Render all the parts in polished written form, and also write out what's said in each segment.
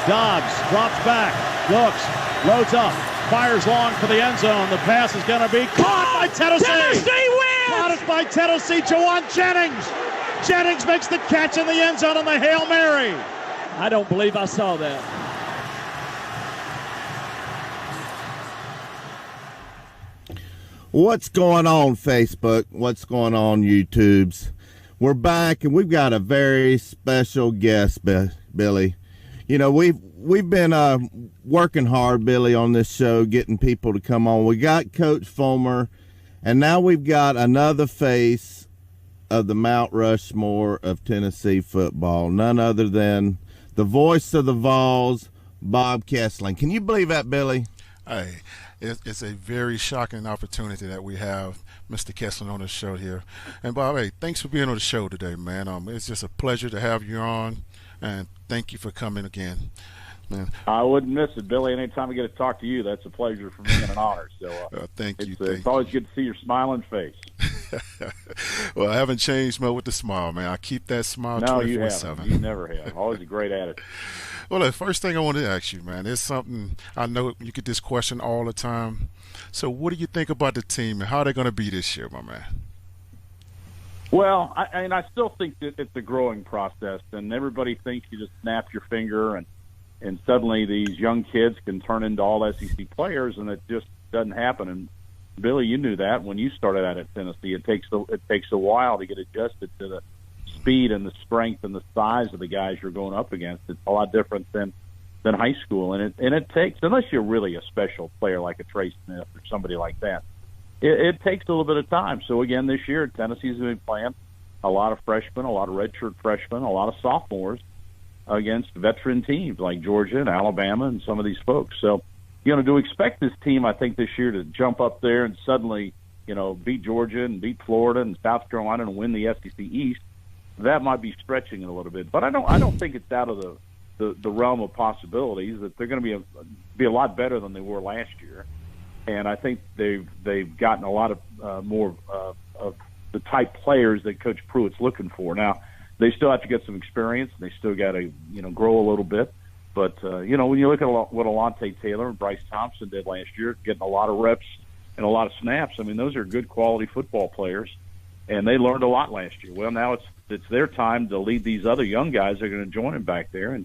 Dobbs drops back, looks, loads up, fires long for the end zone. The pass is going to be caught by Tennessee. Tennessee wins! Caught it by Tennessee. Jawan Jennings. Jennings makes the catch in the end zone on the Hail Mary. I don't believe I saw that. What's going on, Facebook? What's going on, YouTubes? We're back, and we've got a very special guest, Billy. You know, we've been working hard, Billy, on this show, getting people to come on. We got Coach Fulmer, and now we've got another face of the Mount Rushmore of Tennessee football, none other than the voice of the Vols, Bob Kesling. Can you believe that, Billy? Hey, it's a very shocking opportunity that we have Mr. Kesling on the show here. And Bob, hey, thanks for being on the show today, man. It's just a pleasure to have you on, and thank you for coming again, man. I wouldn't miss it, Billy. Anytime I get to talk to you, that's a pleasure for me and an honor. So thank you. It's always good to see your smiling face. Well, I haven't changed much with the smile, man. I keep that smile 24/7. No, you haven't. You never have. Always a great attitude. Well, the first thing I wanted to ask you, man, is something I know you get this question all the time. So what do you think about the team and how they're going to be this year, my man? Well, I still think that it's a growing process, and everybody thinks you just snap your finger and suddenly these young kids can turn into all SEC players, and it just doesn't happen. And Billy, you knew that when you started out at Tennessee. It takes a while to get adjusted to the speed and the strength and the size of the guys you're going up against. It's a lot different than high school, and it takes, unless you're really a special player like a Trey Smith or somebody like that, it takes a little bit of time. So again, this year Tennessee's been playing a lot of freshmen, a lot of redshirt freshmen, a lot of sophomores against veteran teams like Georgia and Alabama and some of these folks. So, to expect this team, I think, this year to jump up there and suddenly, beat Georgia and beat Florida and South Carolina and win the SEC East, that might be stretching it a little bit. But I don't think it's out of the realm of possibilities that they're going to be a lot better than they were last year. And I think they've gotten a lot of more of the type players that Coach Pruitt's looking for. Now, they still have to get some experience. They still got to grow a little bit. But when you look at what Alontae Taylor and Bryce Thompson did last year, getting a lot of reps and a lot of snaps, I mean, those are good quality football players, and they learned a lot last year. Well, now it's their time to lead these other young guys that are going to join them back there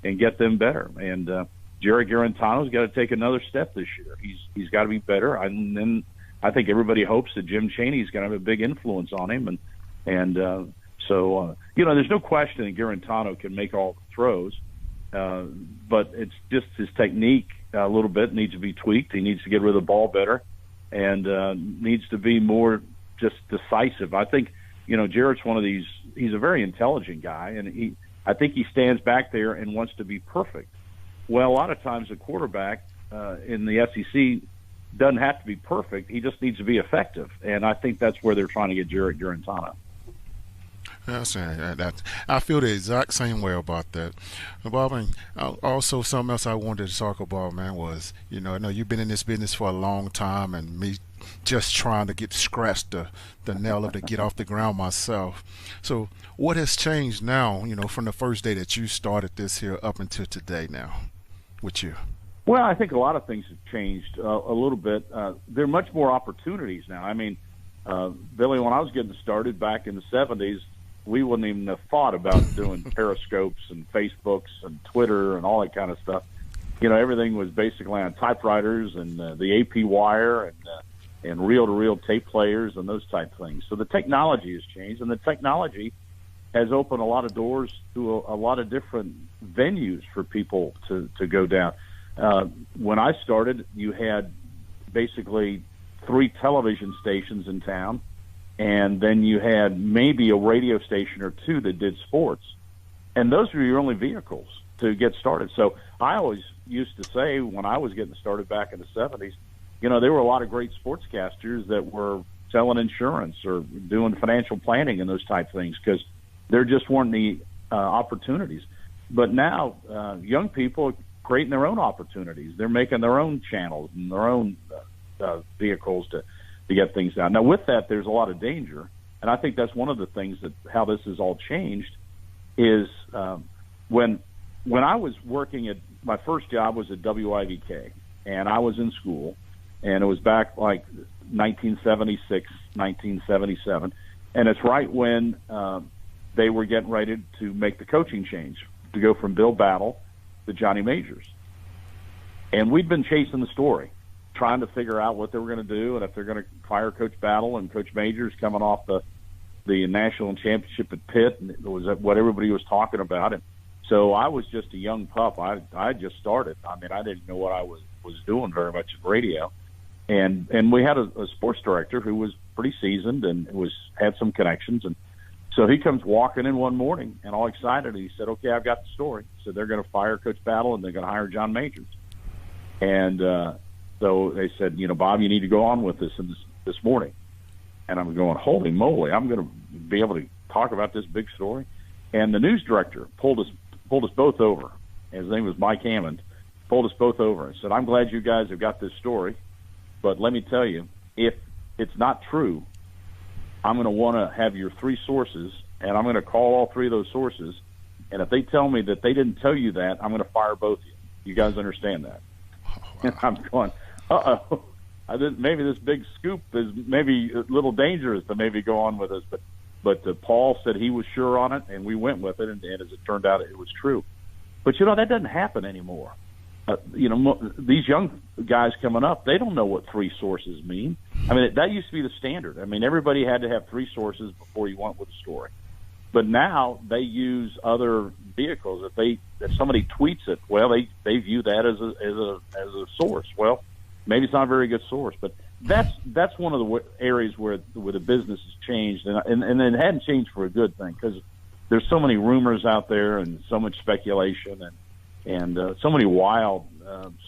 and get them better. And Jared Garantano's got to take another step this year. He's got to be better. And then I think everybody hopes that Jim Chaney's going to have a big influence on him. So there's no question that Garantano can make all the throws, but it's just his technique a little bit needs to be tweaked. He needs to get rid of the ball better and needs to be more just decisive. I think, Jared's one of these. He's a very intelligent guy, and I think he stands back there and wants to be perfect. Well, a lot of times a quarterback in the SEC doesn't have to be perfect. He just needs to be effective, and I think that's where they're trying to get Jared Garantano. I feel the exact same way about that. Bob, and also something else I wanted to talk about, man, was, I know you've been in this business for a long time, and me just trying to scratch the nail of to get off the ground myself. So what has changed now, from the first day that you started this here up until today now with you? Well, I think a lot of things have changed a little bit. There are much more opportunities now. I mean, Billy, when I was getting started back in the 70s, we wouldn't even have thought about doing Periscopes and Facebooks and Twitter and all that kind of stuff. Everything was basically on typewriters and the AP wire and reel-to-reel tape players and those type things. So the technology has changed, and the technology has opened a lot of doors to a lot of different venues for people to go down. When I started, you had basically 3 television stations in town, and then you had maybe a radio station or 2 that did sports. And those were your only vehicles to get started. So I always used to say when I was getting started back in the 70s, there were a lot of great sportscasters that were selling insurance or doing financial planning and those type things because there just weren't the opportunities. But now young people are creating their own opportunities. They're making their own channels and their own vehicles to get things down. Now, with that, there's a lot of danger, and I think that's one of the things that how this has all changed is when when I was working at my first job was at WIVK, and I was in school, and it was back like 1976, 1977, and it's right when they were getting ready to make the coaching change to go from Bill Battle to Johnny Majors. And we'd been chasing the story, trying to figure out what they were going to do and if they're going to fire Coach Battle and Coach Majors coming off the national championship at Pitt, and it was what everybody was talking about. And so I was just a young pup. I just started. I mean, I didn't know what I was doing very much in radio. And we had a sports director who was pretty seasoned and had some connections. And so he comes walking in one morning and all excited. And he said, "Okay, I've got the story." So they're going to fire Coach Battle and they're going to hire John Majors. And so they said, "Bob, you need to go on with this this morning." And I'm going, "Holy moly, I'm going to be able to talk about this big story." And the news director pulled us both over. His name was Mike Hammond. Pulled us both over and said, "I'm glad you guys have got this story, but let me tell you, if it's not true, I'm going to want to have your three sources, and I'm going to call all three of those sources. And if they tell me that they didn't tell you that, I'm going to fire both of you. You guys understand that?" And I'm going, uh-oh. Maybe this big scoop is maybe a little dangerous to maybe go on with this. But Paul said he was sure on it, and we went with it, and as it turned out, it was true. But, that doesn't happen anymore. These young guys coming up, they don't know what three sources mean. I mean, that used to be the standard. I mean, everybody had to have three sources before you went with a story. But now they use other vehicles. If somebody tweets it, well, they view that as a source. Well, maybe it's not a very good source, but that's one of the areas where the business has changed, and it hadn't changed for a good thing, because there's so many rumors out there and so much speculation and so many wild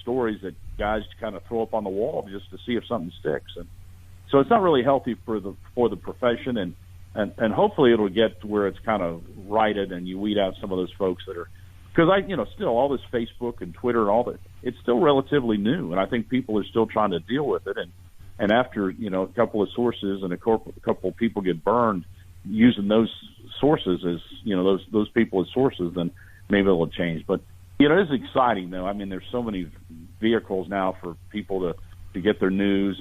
stories that guys kind of throw up on the wall just to see if something sticks. And so it's not really healthy for the profession, and hopefully it'll get to where it's kind of righted and you weed out some of those folks that are, because still all this Facebook and Twitter and all that, it's still relatively new, and I think people are still trying to deal with it. And after a couple of sources and a couple of people get burned using those sources as those people as sources, then maybe it'll change. But it is exciting, though. I mean, there's so many vehicles now for people to get their news,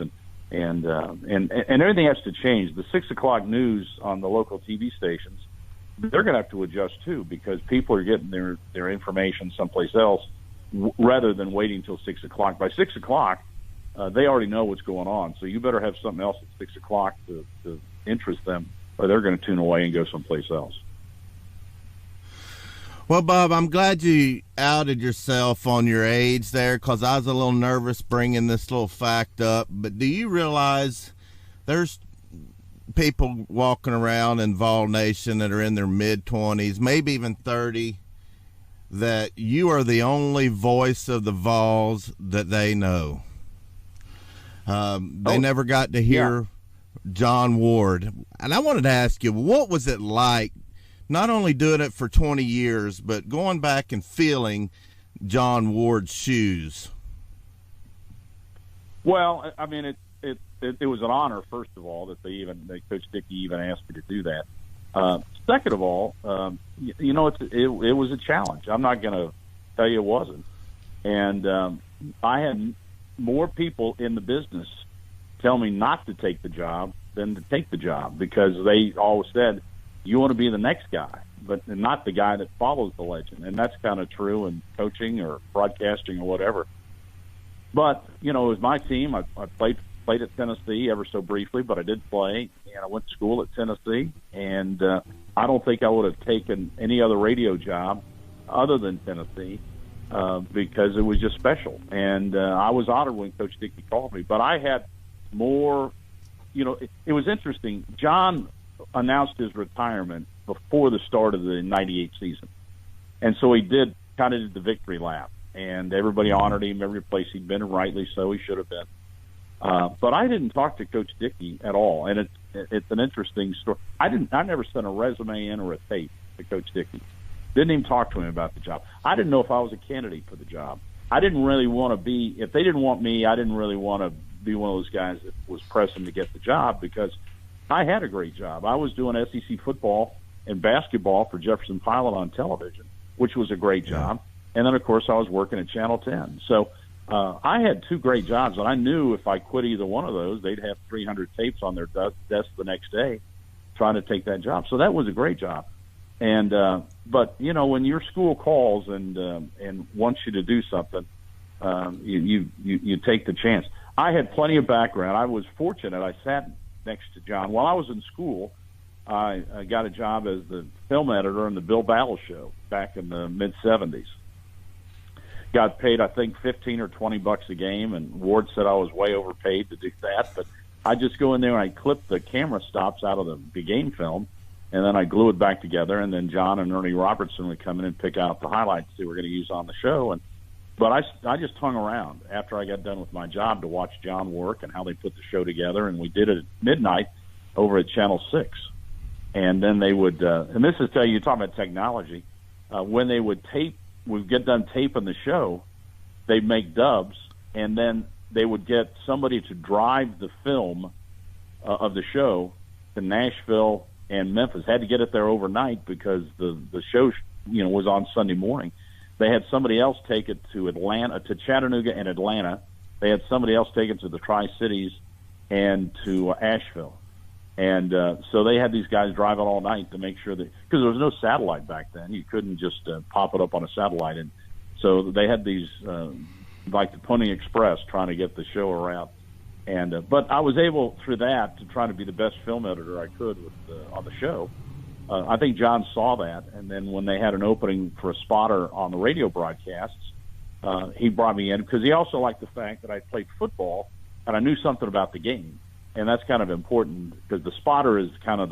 and everything has to change. The 6 o'clock news on the local TV stations, they're going to have to adjust too, because people are getting their information someplace else rather than waiting until 6 o'clock. By 6 o'clock, they already know what's going on. So you better have something else at 6 o'clock to interest them, or they're going to tune away and go someplace else. Well, Bob, I'm glad you outed yourself on your age there, because I was a little nervous bringing this little fact up. But do you realize there's people walking around in Vol Nation that are in their mid-20s, maybe even 30, that you are the only voice of the Vols that they know? They never got to hear John Ward. And I wanted to ask you, what was it like not only doing it for 20 years, but going back and feeling John Ward's shoes? Well, I mean, it was an honor, first of all, that Coach Dickey even asked me to do that. Second of all, it was a challenge. I'm not going to tell you it wasn't. And I had more people in the business tell me not to take the job than to take the job, because they always said, you want to be the next guy, but not the guy that follows the legend. And that's kind of true in coaching or broadcasting or whatever. But, it was my team. I played at Tennessee ever so briefly, but I did play, and I went to school at Tennessee. And I don't think I would have taken any other radio job other than Tennessee because it was just special. And I was honored when Coach Dickey called me. But I had more, it was interesting. John announced his retirement before the start of the 98 season. And so he did the victory lap. And everybody honored him every place he'd been, and rightly so, he should have been. But I didn't talk to Coach Dickey at all, and it's an interesting story. I never sent a resume in or a tape to Coach Dickey. Didn't even talk to him about the job. I didn't know if I was a candidate for the job. I didn't really want to be. If they didn't want me, I didn't really want to be one of those guys that was pressing to get the job, because I had a great job. I was doing SEC football and basketball for Jefferson Pilot on television. which was a great job. And then, of course, I was working at Channel 10. So I had 2 great jobs, and I knew if I quit either one of those, they'd have 300 tapes on their desk the next day trying to take that job. So that was a great job. And but, you know, when your school calls and wants you to do something, you take the chance. I had plenty of background. I was fortunate. I sat next to John. While I was in school, I got a job as the film editor on the Bill Battle Show back in the mid-'70s. Got paid, I think, $15 or $20 a game, and Ward said I was way overpaid to do that. But I just go in there and I clip the camera stops out of the game film, and then I glue it back together, and then John and Ernie Robertson would come in and pick out the highlights they were going to use on the show. But I just hung around after I got done with my job to watch John work and how they put the show together, and we did it at midnight over at Channel 6. And then they would, and this is you're talking about technology, when they would tape, we'd get done taping the show, they'd make dubs, and then they would get somebody to drive the film of the show to Nashville and Memphis. Had to get it there overnight because the show, was on Sunday morning. They had somebody else take it to Atlanta, to Chattanooga and Atlanta. They had somebody else take it to the Tri-Cities and to Asheville. And so they had these guys driving all night to make sure that, because there was no satellite back then. You couldn't just pop it up on a satellite. And so they had these, like the Pony Express, trying to get the show around. And but I was able, through that, to try to be the best film editor I could on the show. I think John saw that, and then when they had an opening for a spotter on the radio broadcasts, he brought me in because he also liked the fact that I played football and I knew something about the game. And that's kind of important because the spotter is kind of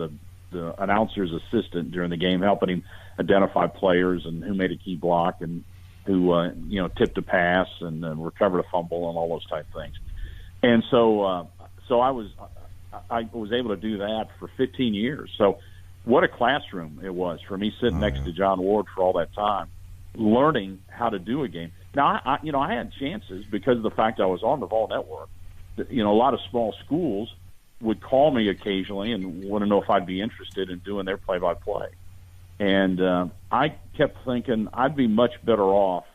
the announcer's assistant during the game, helping him identify players and who made a key block and who tipped a pass and recovered a fumble and all those type things. And so I was able to do that for 15 years. So what a classroom it was for me sitting next to John Ward for all that time, learning how to do a game. Now I had chances because of the fact I was on the Vol Network. A lot of small schools would call me occasionally and want to know if I'd be interested in doing their play-by-play. And I kept thinking I'd be much better off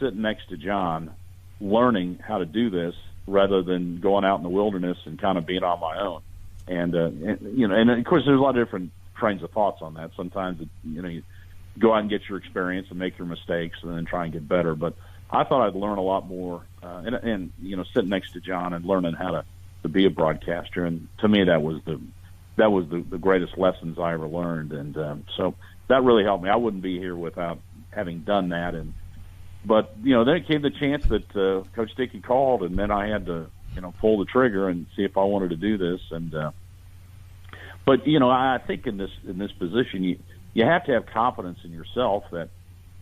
sitting next to John, learning how to do this rather than going out in the wilderness and kind of being on my own. And of course, there's a lot of different trains of thoughts on that. Sometimes, you go out and get your experience and make your mistakes and then try and get better. But I thought I'd learn a lot more, and sitting next to John and learning how to be a broadcaster. And to me, that was the greatest lessons I ever learned. And so that really helped me. I wouldn't be here without having done that. But then it came the chance that Coach Dickey called, and then I had to pull the trigger and see if I wanted to do this. And but I think in this position, you have to have confidence in yourself that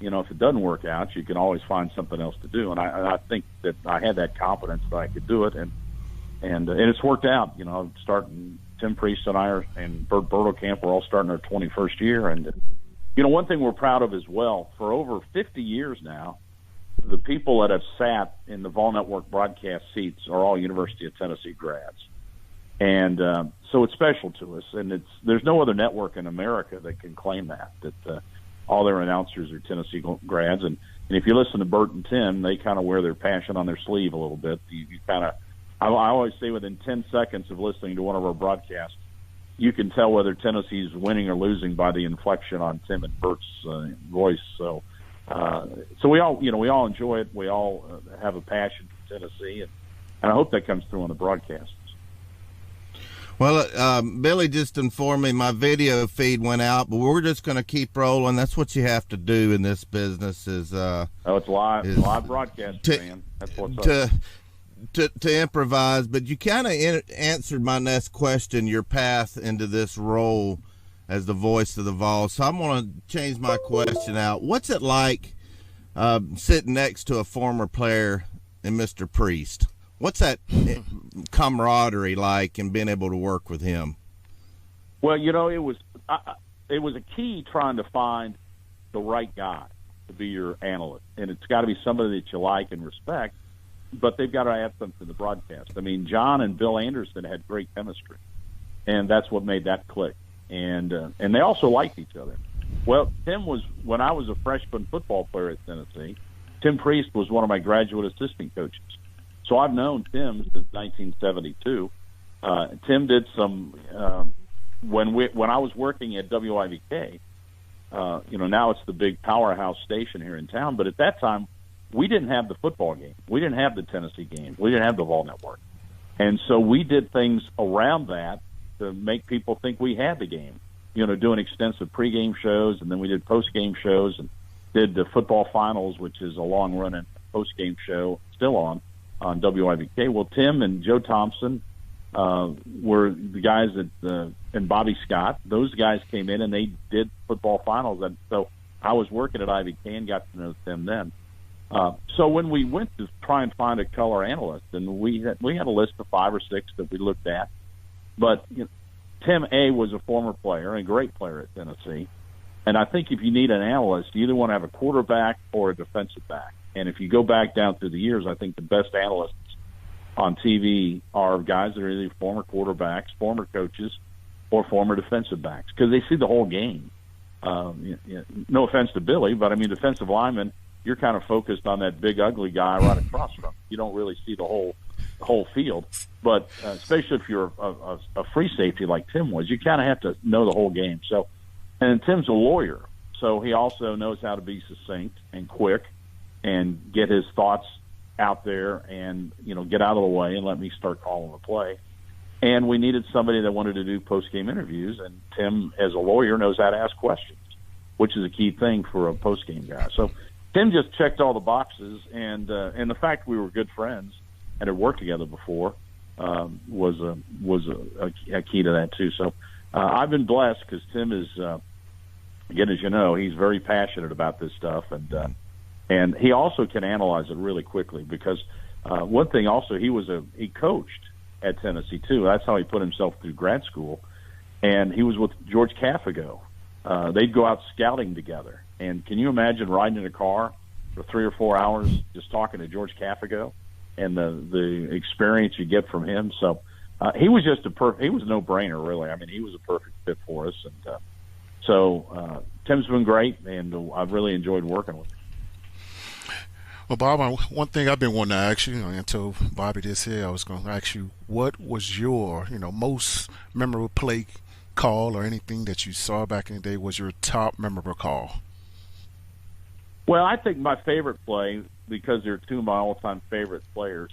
if it doesn't work out, you can always find something else to do. And I think that I had that confidence that I could do it, and it's worked out. Starting Tim Priest and I and Bert Bertelkamp, we're all starting our 21st year. And one thing we're proud of as well, for over 50 years now, the people that have sat in the Vol Network broadcast seats are all University of Tennessee grads. And so it's special to us, and there's no other network in America that can claim that all their announcers are Tennessee grads. And if you listen to Bert and Tim, they kind of wear their passion on their sleeve a little bit. I always say within 10 seconds of listening to one of our broadcasts, you can tell whether Tennessee's winning or losing by the inflection on Tim and Bert's voice. So we all enjoy it. We all have a passion for Tennessee, and I hope that comes through on the broadcast. Well, Billy just informed me my video feed went out, but we're just going to keep rolling. That's what you have to do in this business. It's live broadcast, man. That's what's up. To improvise. But you kind of answered my next question, your path into this role as the voice of the Vols. So I'm going to change my question out. What's it like sitting next to a former player in Mr. Priest? What's that camaraderie like and being able to work with him? Well, it was a key trying to find the right guy to be your analyst, and it's got to be somebody that you like and respect, but they've got to add something to the broadcast. I mean, John and Bill Anderson had great chemistry, and that's what made that click. And they also liked each other. Well, Tim was, when I was a freshman football player at Tennessee, Tim Priest was one of my graduate assistant coaches. So I've known Tim since 1972. Tim did some when I was working at WIVK. Now it's the big powerhouse station here in town. But at that time, we didn't have the football game. We didn't have the Tennessee game. We didn't have the Vol Network. And so we did things around that to make people think we had the game. Doing extensive pregame shows, and then we did postgame shows and did the football finals, which is a long-running postgame show still on WIVK. Well, Tim and Joe Thompson were the guys that, and Bobby Scott. Those guys came in and they did football finals. And so I was working at IVK and got to know them then. So when we went to try and find a color analyst, and we had a list of 5 or 6 that we looked at, but Tim A. was a former player, a great player at Tennessee. And I think if you need an analyst, you either want to have a quarterback or a defensive back. And if you go back down through the years, I think the best analysts on TV are guys that are either former quarterbacks, former coaches, or former defensive backs, because they see the whole game. No offense to Billy, but I mean, defensive lineman, you're kind of focused on that big, ugly guy right across from you. You don't really see the whole field. But especially if you're a free safety like Tim was, you kind of have to know the whole game. So, and Tim's a lawyer, so he also knows how to be succinct and quick and get his thoughts out there and, get out of the way and let me start calling the play. And we needed somebody that wanted to do post-game interviews, and Tim, as a lawyer, knows how to ask questions, which is a key thing for a post-game guy. So Tim just checked all the boxes, and the fact we were good friends and had worked together before was a key to that too. So I've been blessed because Tim is, again, as you know, he's very passionate about this stuff, and he also can analyze it really quickly because one thing also, he coached at Tennessee too. That's how he put himself through grad school, and he was with George Cafago. They'd go out scouting together, and can you imagine riding in a car for 3 or 4 hours just talking to George Cafago and the experience you get from him? So he was just he was a no-brainer, really. I mean, he was a perfect fit for us, and so Tim's been great, and I've really enjoyed working with him. Well, Bob, one thing I've been wanting to ask you, and I told Bobby this here, I was going to ask you, what was your, most memorable play call or anything that you saw back in the day was your top memorable call? Well, I think my favorite play, because they're 2 of my all-time favorite players,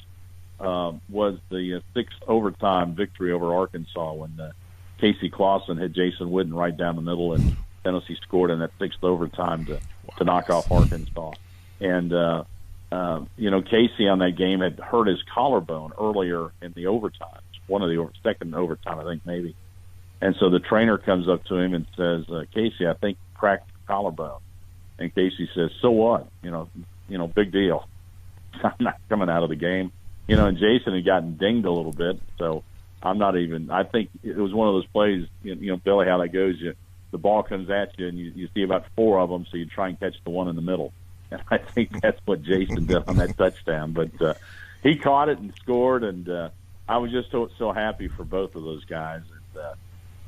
was the 6th overtime victory over Arkansas when Casey Clausen hit Jason Witten right down the middle, and Tennessee scored in that 6th overtime to knock off Arkansas. And Casey on that game had hurt his collarbone earlier in the overtime, second overtime, I think maybe. And so the trainer comes up to him and says, Casey, I think you cracked your collarbone. And Casey says, so what? Big deal. I'm not coming out of the game. And Jason had gotten dinged a little bit, so I think it was one of those plays, Billy, how that goes. The ball comes at you, and you see about 4 of them, so you try and catch the one in the middle. And I think that's what Jason did on that touchdown. But he caught it and scored, and I was just so happy for both of those guys. And,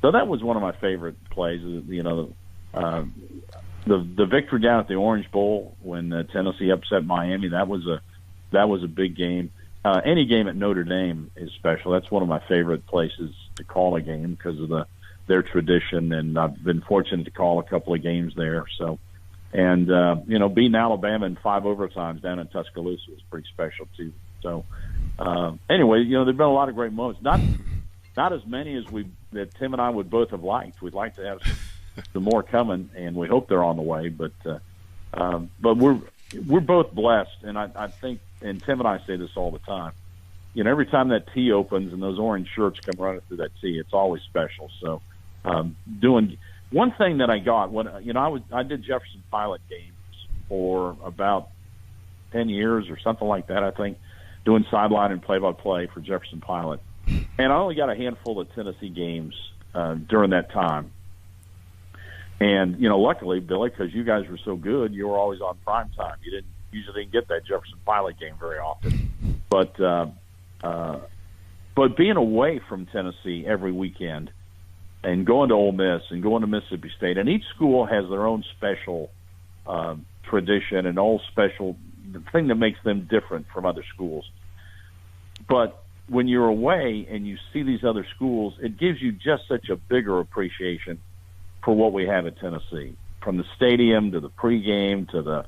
so that was one of my favorite plays. The victory down at the Orange Bowl when Tennessee upset Miami. That was a big game. Any game at Notre Dame is special. That's one of my favorite places to call a game because of their tradition, and I've been fortunate to call a couple of games there. So. And, beating Alabama in 5 overtimes down in Tuscaloosa was pretty special, too. So, anyway, there've been a lot of great moments. Not as many as that Tim and I would both have liked. We'd like to have some more coming, and we hope they're on the way. But we're both blessed, and I think, and Tim and I say this all the time, every time that tee opens and those orange shirts come running through that tee, it's always special. So, one thing that I got when I did Jefferson Pilot games for about 10 years or something like that, I think, doing sideline and play-by-play for Jefferson Pilot, and I only got a handful of Tennessee games during that time. And luckily, Billy, because you guys were so good, you were always on prime time. You usually didn't get that Jefferson Pilot game very often, but being away from Tennessee every weekend. and going to Ole Miss and going to Mississippi State. And each school has their own special tradition and all special the thing that makes them different from other schools. But when you're away and you see these other schools, it gives you just such a bigger appreciation for what we have at Tennessee, from the stadium to the pregame to the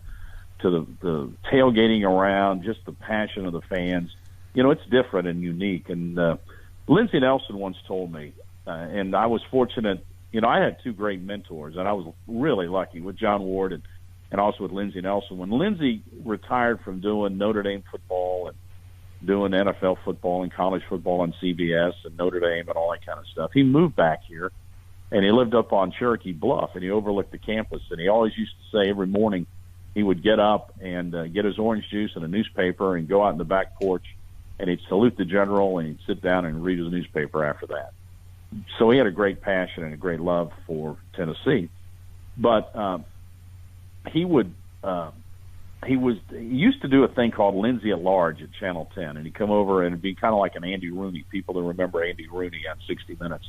tailgating around, just the passion of the fans. You know, it's different and unique. And Lindsey Nelson once told me, and I was fortunate, you know, I had two great mentors, and I was really lucky with John Ward and also with Lindsey Nelson. When Lindsey retired from doing Notre Dame football and doing NFL football and college football on CBS and Notre Dame and all that kind of stuff, he moved back here, and he lived up on Cherokee Bluff, and he overlooked the campus. And he always used to say every morning he would get up and get his orange juice and a newspaper and go out in the back porch, and he'd salute the general, and he'd sit down and read his newspaper after that. So he had a great passion and a great love for Tennessee. But he used to do a thing called Lindsay at Large at Channel 10, and he'd come over and it'd be kind of like an Andy Rooney. People that remember Andy Rooney on 60 Minutes.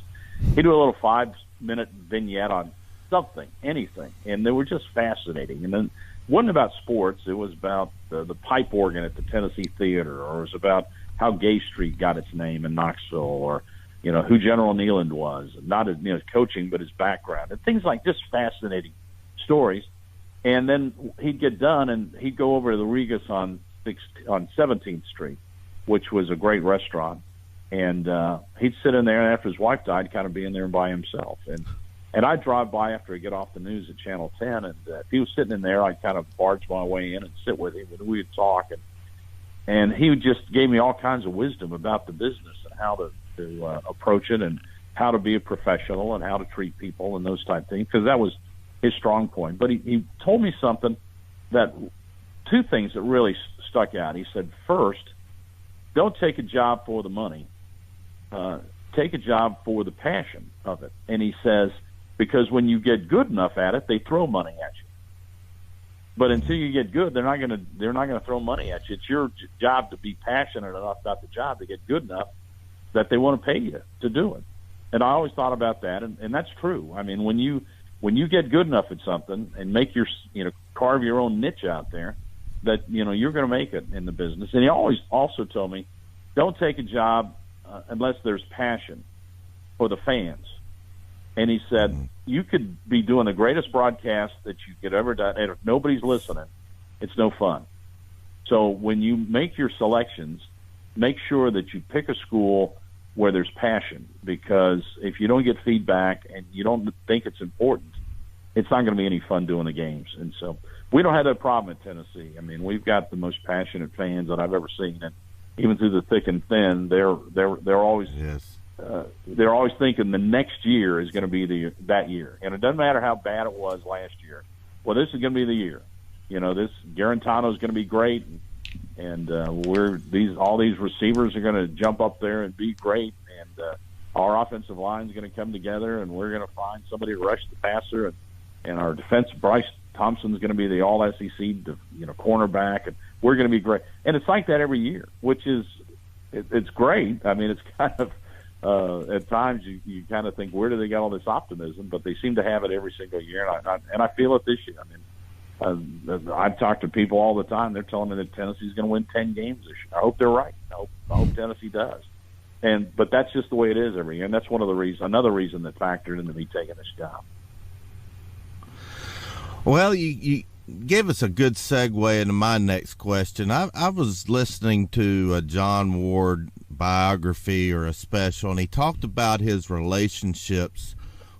He'd do a little 5-minute vignette on something, anything, and they were just fascinating. And then it wasn't about sports. It was about the pipe organ at the Tennessee Theater, or it was about how Gay Street got its name in Knoxville, or, you know, who General Nealon was, not his, his coaching, but his background, and things like this, fascinating stories. And then he'd get done, and he'd go over to the Regus on 17th Street, which was a great restaurant. And he'd sit in there, and after his wife died, kind of be in there by himself. And I'd drive by after I get off the news at Channel 10, and if he was sitting in there, I'd kind of barge my way in and sit with him, and we'd talk. And he just gave me all kinds of wisdom about the business and how to approach it and how to be a professional and how to treat people and those type of things, because that was his strong point. But he told me something two things that really stuck out. He said, first, don't take a job for the money. Take a job for the passion of it. And he says, because when you get good enough at it, they throw money at you. But until you get good, they're not going to throw money at you. It's your job to be passionate enough about the job to get good enough that they want to pay you to do it. And I always thought about that, and that's true. I mean, when you get good enough at something and make your, carve your own niche out there, that, you're going to make it in the business. And he always also told me, don't take a job unless there's passion for the fans. And he said, you could be doing the greatest broadcast that you could ever do, and if nobody's listening, it's no fun. So when you make your selections, make sure that you pick a school where there's passion, because if you don't get feedback and you don't think it's important, it's not going to be any fun doing the games. And so we don't have that problem in Tennessee. I mean, we've got the most passionate fans that I've ever seen, and even through the thick and thin, they're always they're always thinking the next year is going to be that year, and it doesn't matter how bad it was last year. Well, this is going to be the year. This Garantano is going to be great, and all these receivers are going to jump up there and be great, and our offensive line is going to come together, and we're going to find somebody to rush the passer, and our defense, Bryce Thompson, is going to be the All-SEC, cornerback, and we're going to be great. And it's like that every year, which is it's great. I mean, it's kind of at times you kind of think, where do they get all this optimism? But they seem to have it every single year, and I feel it this year. I mean, I've talked to people all the time. They're telling me that Tennessee's going to win 10 games this year. I hope they're right. I hope Tennessee does. But that's just the way it is every year, and that's another reason that factored into me taking this job. Well, you gave us a good segue into my next question. I was listening to a John Ward biography or a special, and he talked about his relationships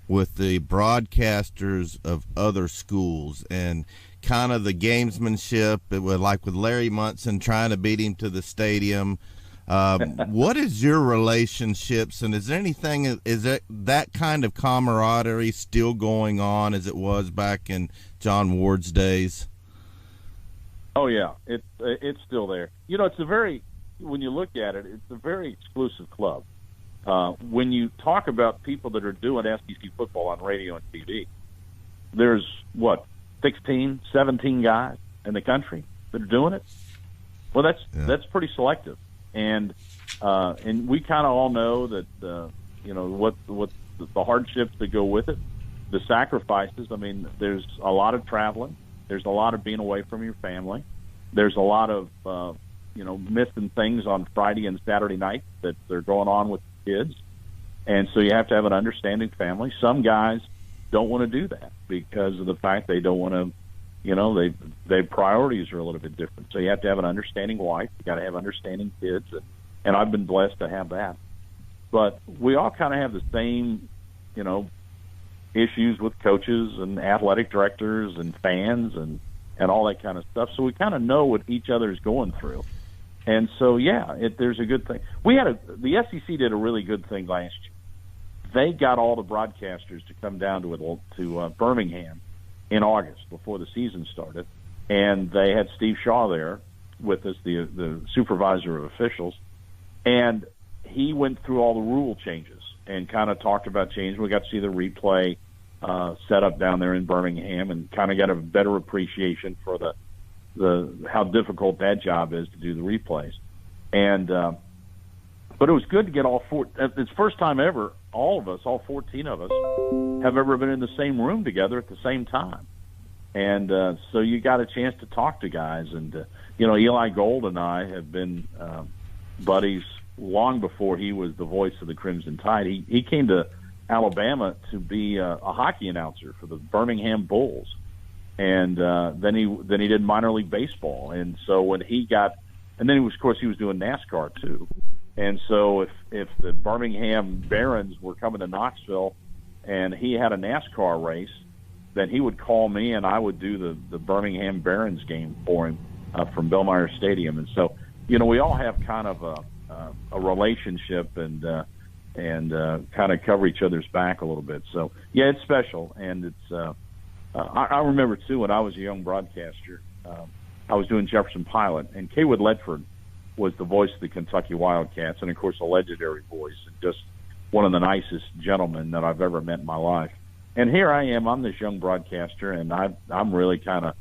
with the broadcasters of other schools and kind of the gamesmanship. It was like with Larry Munson trying to beat him to the stadium. What is your relationships, and is there anything, is that kind of camaraderie still going on as it was back in John Ward's days? Oh yeah, it's still there. When you look at it, it's a very exclusive club. When you talk about people that are doing SEC football on radio and TV, there's 16, 17 guys in the country that are doing it. Well, that's pretty selective. And we kind of all know that what the hardships that go with it, the sacrifices. I mean, there's a lot of traveling. There's a lot of being away from your family. There's a lot of, missing things on Friday and Saturday night that they're going on with kids. And so you have to have an understanding family. Some guys don't want to do that because of the fact they don't want to, their priorities are a little bit different. So you have to have an understanding wife. You got to have understanding kids. And I've been blessed to have that. But we all kind of have the same, issues with coaches and athletic directors and fans and all that kind of stuff. So we kind of know what each other is going through. And so, there's a good thing. The SEC did a really good thing last year. They got all the broadcasters to come down to Birmingham in August before the season started. And they had Steve Shaw there with us, the supervisor of officials. And he went through all the rule changes and kind of talked about changes. We got to see the replay set up down there in Birmingham and kind of got a better appreciation for the how difficult that job is to do the replays. And but it was good to get all four. It's the first time ever all 14 of us, have ever been in the same room together at the same time. And so you got a chance to talk to guys. And, Eli Gold and I have been buddies long before he was the voice of the Crimson Tide. He came to Alabama to be a hockey announcer for the Birmingham Bulls. And then he did minor league baseball. And so when he got – and then, of course, he was doing NASCAR too. And so if the Birmingham Barons were coming to Knoxville and he had a NASCAR race, then he would call me and I would do the Birmingham Barons game for him from Bellmeyer Stadium. And so, we all have kind of a relationship and kind of cover each other's back a little bit. So, yeah, it's special. And it's I remember, too, when I was a young broadcaster, I was doing Jefferson Pilot, and Kaywood Ledford was the voice of the Kentucky Wildcats, and, of course, a legendary voice, and just one of the nicest gentlemen that I've ever met in my life. And here I am. I'm this young broadcaster, and I'm really kind of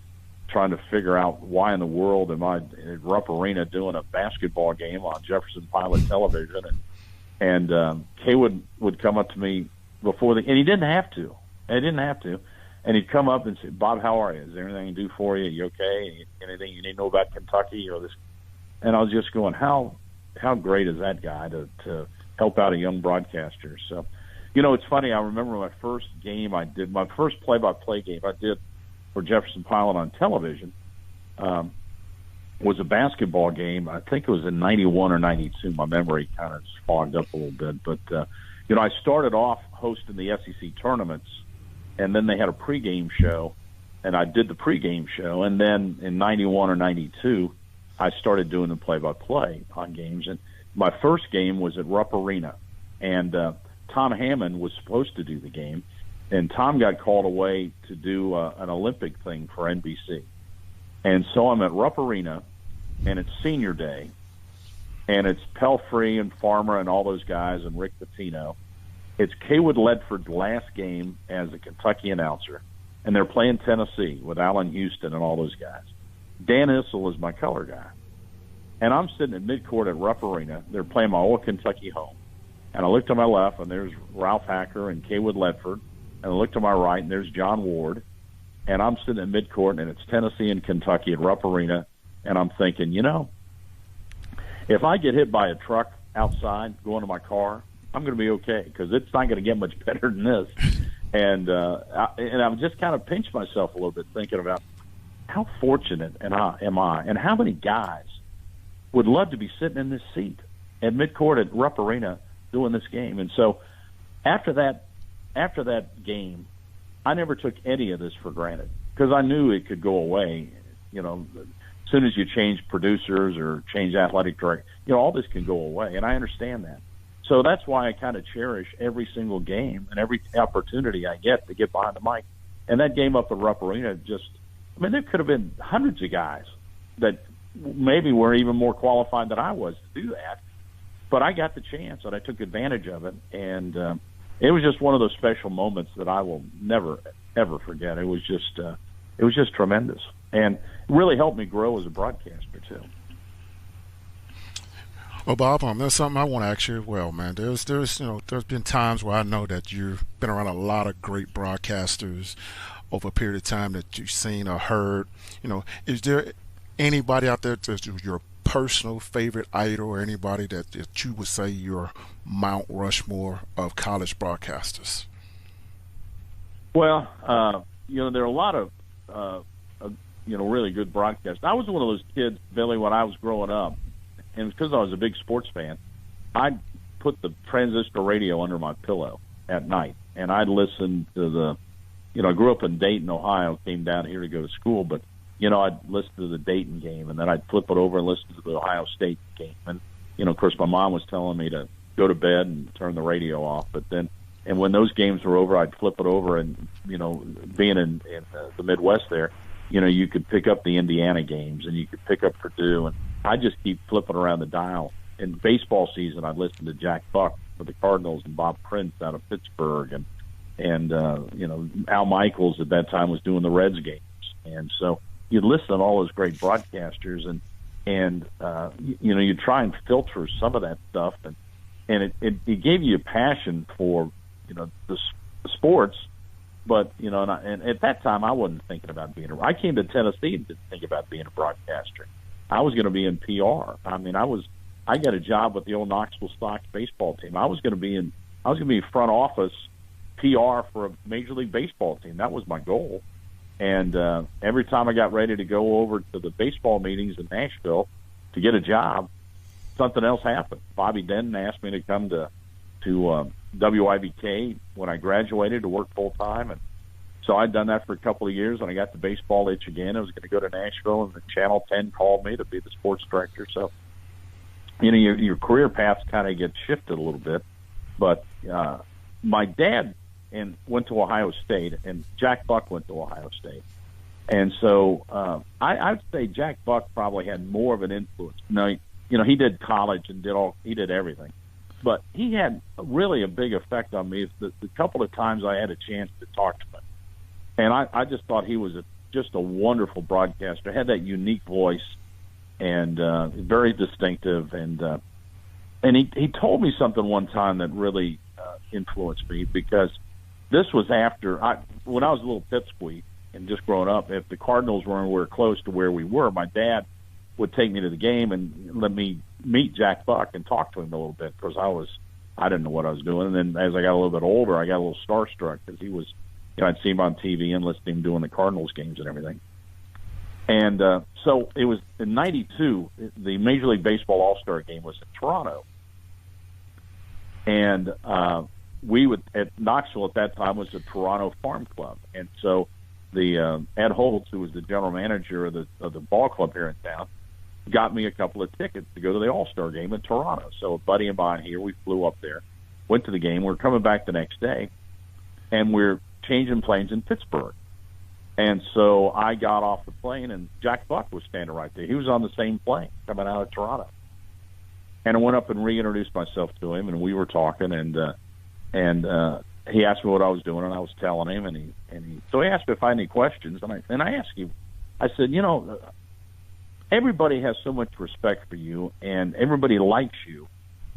trying to figure out why in the world am I at Rupp Arena doing a basketball game on Jefferson Pilot television. And Kaywood would come up to me before and he didn't have to. And he'd come up and say, "Bob, how are you? Is there anything I can do for you? You okay? Anything you need to know about Kentucky or this?" And I was just going, how great is that guy to help out a young broadcaster? So, it's funny. I remember my first game I did, my first play-by-play game I did for Jefferson Pilot on television was a basketball game. I think it was in 91 or 92. My memory kind of fogged up a little bit. But, I started off hosting the SEC tournaments, and then they had a pregame show, and I did the pregame show. And then in 91 or 92, I started doing the play-by-play on games. And my first game was at Rupp Arena, and Tom Hammond was supposed to do the game, and Tom got called away to do an Olympic thing for NBC. And so I'm at Rupp Arena, and it's senior day, and it's Pelfrey and Farmer and all those guys and Rick Pitino. It's Kaywood Ledford's last game as a Kentucky announcer, and they're playing Tennessee with Allen Houston and all those guys. Dan Issel is my color guy. And I'm sitting at midcourt at Rupp Arena. They're playing my old Kentucky home. And I look to my left, and there's Ralph Hacker and Kaywood Ledford. And I look to my right, and there's John Ward. And I'm sitting at midcourt, and it's Tennessee and Kentucky at Rupp Arena. And I'm thinking, if I get hit by a truck outside going to my car, I'm going to be okay because it's not going to get much better than this. And I've just kind of pinched myself a little bit thinking about how fortunate am I, and how many guys would love to be sitting in this seat at midcourt at Rupp Arena doing this game. And so after that game, I never took any of this for granted because I knew it could go away. As soon as you change producers or change athletic director, all this can go away, and I understand that. So that's why I kind of cherish every single game and every opportunity I get to get behind the mic. And that game up at Rupp Arena there could have been hundreds of guys that maybe were even more qualified than I was to do that. But I got the chance, and I took advantage of it. And it was just one of those special moments that I will never, ever forget. It was just tremendous. And really helped me grow as a broadcaster, too. Well, Bob, there's something I want to ask you as well, man. There's been times where I know that you've been around a lot of great broadcasters over a period of time that you've seen or heard. Is there anybody out there that's your personal favorite idol, or anybody that you would say your Mount Rushmore of college broadcasters? Well, there are a lot of really good broadcasts. I was one of those kids, Billy, when I was growing up, and because I was a big sports fan, I'd put the transistor radio under my pillow at night, and I'd listen to I grew up in Dayton, Ohio, came down here to go to school, but, I'd listen to the Dayton game, and then I'd flip it over and listen to the Ohio State game. And, of course, my mom was telling me to go to bed and turn the radio off, and when those games were over, I'd flip it over, and, being in the Midwest there, you could pick up the Indiana games, and you could pick up Purdue, and I just keep flipping around the dial. In baseball season, I'd listen to Jack Buck for the Cardinals and Bob Prince out of Pittsburgh, and Al Michaels at that time was doing the Reds games, and so you'd listen to all those great broadcasters, and you try and filter some of that stuff, and it gave you a passion for the sports. But, and at that time, I wasn't thinking about I came to Tennessee and didn't think about being a broadcaster. I was going to be in PR. I mean, I got a job with the old Knoxville Stocks baseball team. I was going to be front office PR for a Major League Baseball team. That was my goal. And every time I got ready to go over to the baseball meetings in Nashville to get a job, something else happened. Bobby Denton asked me to come to WIBK when I graduated to work full time, and so I'd done that for a couple of years. When I got the baseball itch again, I was going to go to Nashville, and then Channel 10 called me to be the sports director. So, your career paths kind of get shifted a little bit. But my dad went to Ohio State, and Jack Buck went to Ohio State, and so I'd say Jack Buck probably had more of an influence. Now, he did college and he did everything. But he had really a big effect on me the couple of times I had a chance to talk to him. And I just thought he was just a wonderful broadcaster, had that unique voice, and very distinctive. And he told me something one time that really influenced me, because this was after when I was a little pipsqueak and just growing up. If the Cardinals were anywhere close to where we were, my dad would take me to the game and let me meet Jack Buck and talk to him a little bit, because I didn't know what I was doing. And then as I got a little bit older, I got a little starstruck, because he was, I'd see him on TV and listen to him doing the Cardinals games and everything. And so it was in '92, the Major League Baseball All-Star game was in Toronto. And we would, at Knoxville at that time, was the Toronto Farm Club. And so the Ed Holtz, who was the general manager of the ball club here in town, got me a couple of tickets to go to the All-Star game in Toronto. So a buddy of mine here, we flew up there, went to the game. We're coming back the next day, and we're changing planes in Pittsburgh. And so I got off the plane, and Jack Buck was standing right there. He was on the same plane coming out of Toronto. And I went up and reintroduced myself to him, and we were talking, and he asked me what I was doing, and I was telling him, so he asked me if I had any questions, and I asked him, I said, everybody has so much respect for you, and everybody likes you.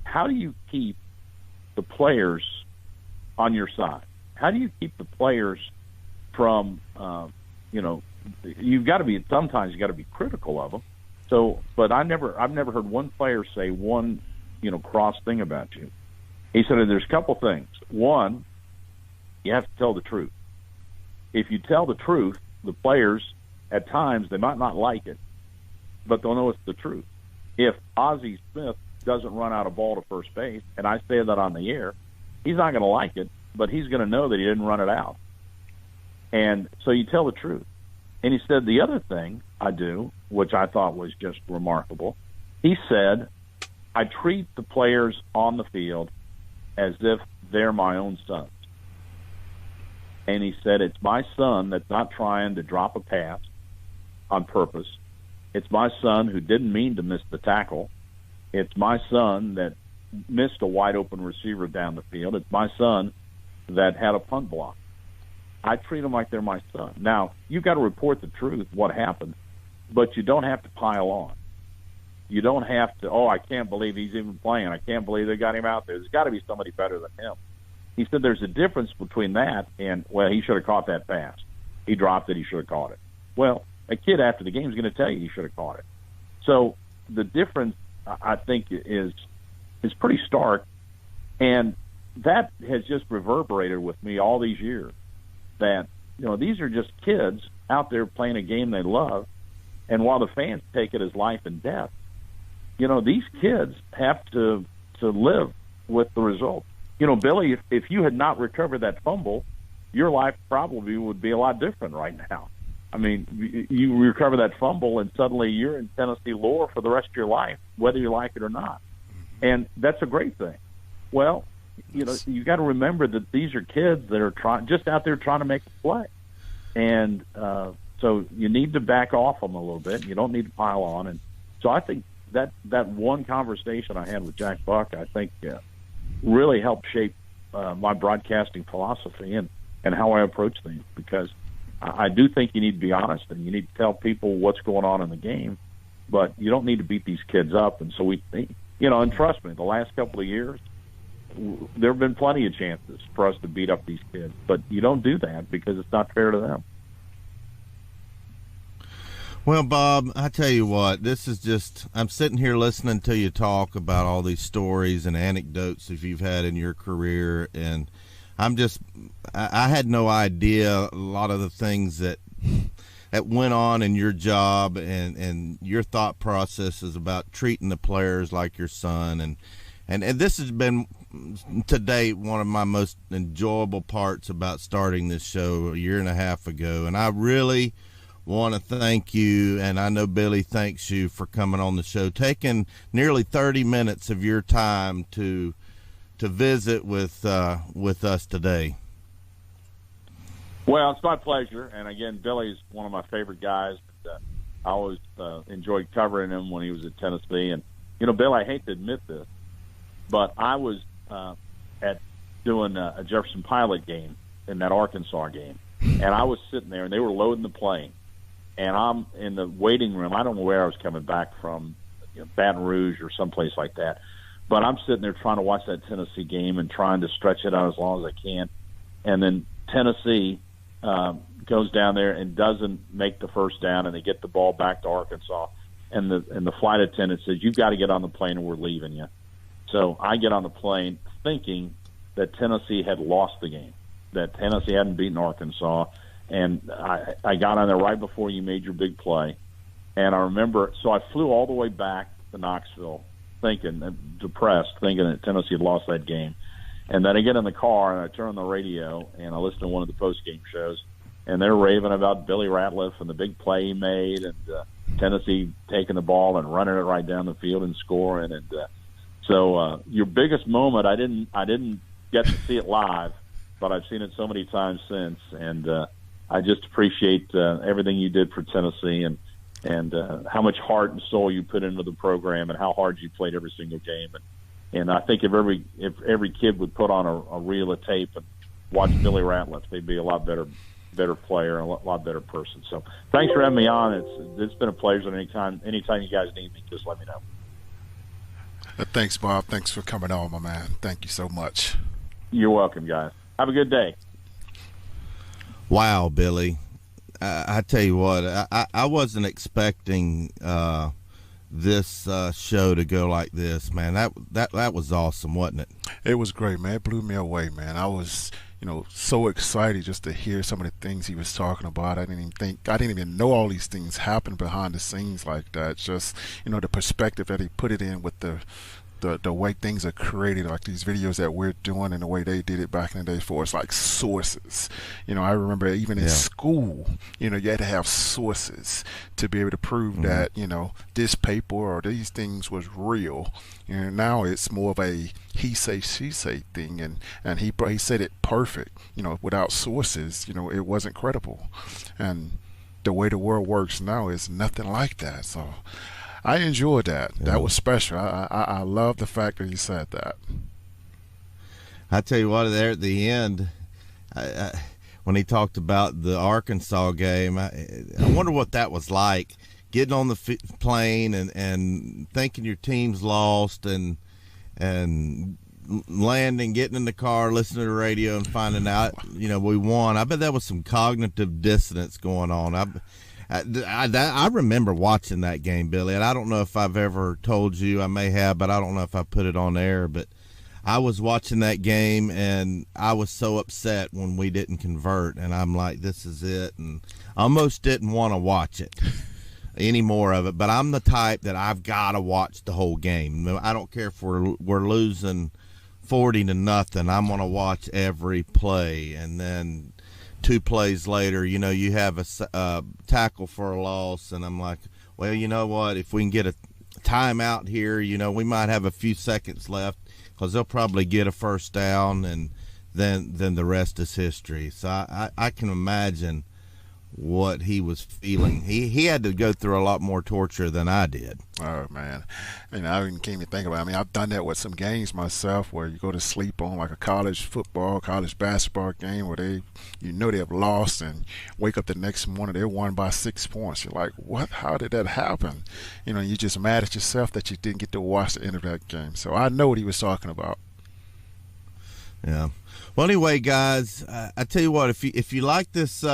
How do you keep the players on your side? How do you keep the players from, you've got to be, sometimes you got to be critical of them. So, but I've never heard one player say one, cross thing about you. He said there's a couple things. One, you have to tell the truth. If you tell the truth, the players, at times, they might not like it, but they'll know it's the truth. If Ozzie Smith doesn't run out a ball to first base, and I say that on the air, he's not going to like it, but he's going to know that he didn't run it out. And so you tell the truth. And he said the other thing I do, which I thought was just remarkable, he said, I treat the players on the field as if they're my own sons. And he said, it's my son that's not trying to drop a pass on purpose. It's my son who didn't mean to miss the tackle. It's my son that missed a wide-open receiver down the field. It's my son that had a punt block. I treat them like they're my son. Now, you've got to report the truth, what happened, but you don't have to pile on. You don't have to, I can't believe he's even playing. I can't believe they got him out there. There's got to be somebody better than him. He said there's a difference between that and, well, he should have caught that pass. He dropped it. He should have caught it. Well, a kid after the game is going to tell you he should have caught it. So the difference, I think, is pretty stark. And that has just reverberated with me all these years, that, these are just kids out there playing a game they love. And while the fans take it as life and death, these kids have to live with the result. Billy, if you had not recovered that fumble, your life probably would be a lot different right now. I mean, you recover that fumble and suddenly you're in Tennessee lore for the rest of your life, whether you like it or not. And that's a great thing. Well, you got to remember that these are kids that are just out there trying to make a play. And so you need to back off them a little bit. You don't need to pile on. And so I think that one conversation I had with Jack Buck, I think really helped shape my broadcasting philosophy and how I approach things, because I do think you need to be honest and you need to tell people what's going on in the game, but you don't need to beat these kids up. And so and trust me, the last couple of years, there have been plenty of chances for us to beat up these kids, but you don't do that because it's not fair to them. Well, Bob, I tell you what, this is just, I'm sitting here listening to you talk about all these stories and anecdotes that you've had in your career, and I had no idea a lot of the things that went on in your job and your thought processes about treating the players like your son. And this has been, to date, one of my most enjoyable parts about starting this show a year and a half ago. And I really want to thank you, and I know Billy thanks you for coming on the show, taking nearly 30 minutes of your time to visit with us today. Well, it's my pleasure. And again, Billy's one of my favorite guys. I always enjoyed covering him when he was at Tennessee. And, Bill, I hate to admit this, but I was doing a Jefferson Pilot game in that Arkansas game. And I was sitting there, and they were loading the plane. And I'm in the waiting room. I don't know where I was coming back from, Baton Rouge or someplace like that. But I'm sitting there trying to watch that Tennessee game and trying to stretch it out as long as I can. And then Tennessee goes down there and doesn't make the first down, and they get the ball back to Arkansas. And the flight attendant says, "You've got to get on the plane, and we're leaving you." So I get on the plane thinking that Tennessee had lost the game, that Tennessee hadn't beaten Arkansas. And I got on there right before you made your big play. And I remember, so I flew all the way back to Knoxville depressed, thinking that Tennessee had lost that game. And then I get in the car and I turn on the radio and I listen to one of the post-game shows. And they're raving about Billy Ratliff and the big play he made, and Tennessee taking the ball and running it right down the field and scoring. And so your biggest moment, I didn't get to see it live, but I've seen it so many times since. And I just appreciate everything you did for Tennessee and how much heart and soul you put into the program and how hard you played every single game. And I think if every kid would put on a reel of tape and watch Billy Ratliff, they'd be a lot better player and a lot better person. So thanks for having me on. It's been a pleasure. Anytime you guys need me, just let me know. Thanks, Bob. Thanks for coming on, my man. Thank you so much. You're welcome, guys. Have a good day. Wow, Billy. I tell you what, I wasn't expecting this show to go like this, man. That was awesome, wasn't it? It was great, man. It blew me away, man. I was, so excited just to hear some of the things he was talking about. I didn't even know all these things happened behind the scenes like that. Just, the perspective that he put it in with the way things are created, like these videos that we're doing and the way they did it back in the day for us, like sources. I remember even in school, you had to have sources to be able to prove that, this paper or these things was real. Now it's more of a he say, she say thing, and he said it perfect. Without sources, it wasn't credible. And the way the world works now is nothing like that. So I enjoyed that. Yeah. That was special. I love the fact that he said that. I tell you what, there at the end, when he talked about the Arkansas game, I wonder what that was like, getting on the plane and thinking your team's lost and landing, getting in the car, listening to the radio, and finding out, we won. I bet that was some cognitive dissonance going on. I remember watching that game, Billy, and I don't know if I've ever told you. I may have, but I don't know if I put it on air. But I was watching that game, and I was so upset when we didn't convert, and I'm like, this is it, and I almost didn't want to watch it. Any more of it, but I'm the type that I've got to watch the whole game. I don't care if we're losing 40-0. I'm going to watch every play, and then 2 plays later, you have a tackle for a loss, and I'm like, well, you know what? If we can get a timeout here, we might have a few seconds left because they'll probably get a first down, and then the rest is history. So I can imagine what he was feeling. He had to go through a lot more torture than I did. Oh man, I can't even think about it. I mean, I've done that with some games myself where you go to sleep on like a college football, college basketball game where they have lost and wake up the next morning they won by 6 points. You're like, what? How did that happen? You're just mad at yourself that you didn't get to watch the end of that game. So I know what he was talking about. Yeah. Well, anyway, guys, I tell you what, if you like this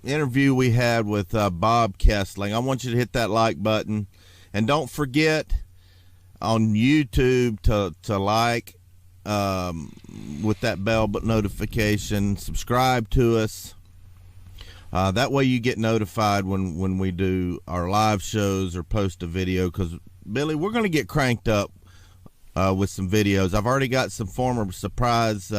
interview we had with Bob Kesling, I want you to hit that like button, and don't forget on YouTube to like with that bell notification. Subscribe to us. That way you get notified when we do our live shows or post a video, because Billy, we're going to get cranked up with some videos. I've already got some former surprise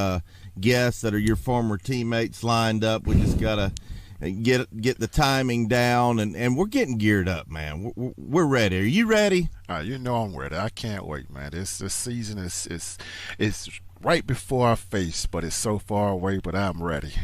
guests that are your former teammates lined up. We just got to get the timing down, and we're getting geared up, man. We're ready. Are you ready? I'm ready. I can't wait, man. This season is right before our face, but it's so far away. But I'm ready.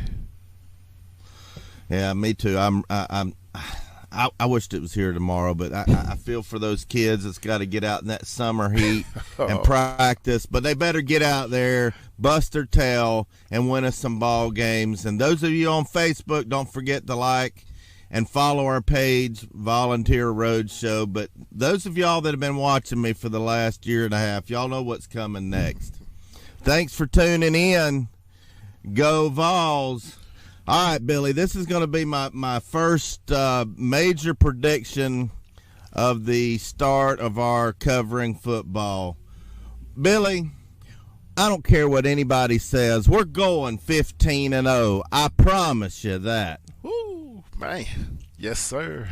Yeah, me too. I wished it was here tomorrow, but I feel for those kids that's got to get out in that summer heat and practice. But they better get out there, bust their tail, and win us some ball games. And those of you on Facebook, don't forget to like and follow our page, Volunteer Roadshow. But those of y'all that have been watching me for the last year and a half, y'all know what's coming next. Thanks for tuning in. Go Vols. All right, Billy, this is going to be my first major prediction of the start of our covering football. Billy, I don't care what anybody says. We're going 15-0. I promise you that. Woo, man. Yes, sir.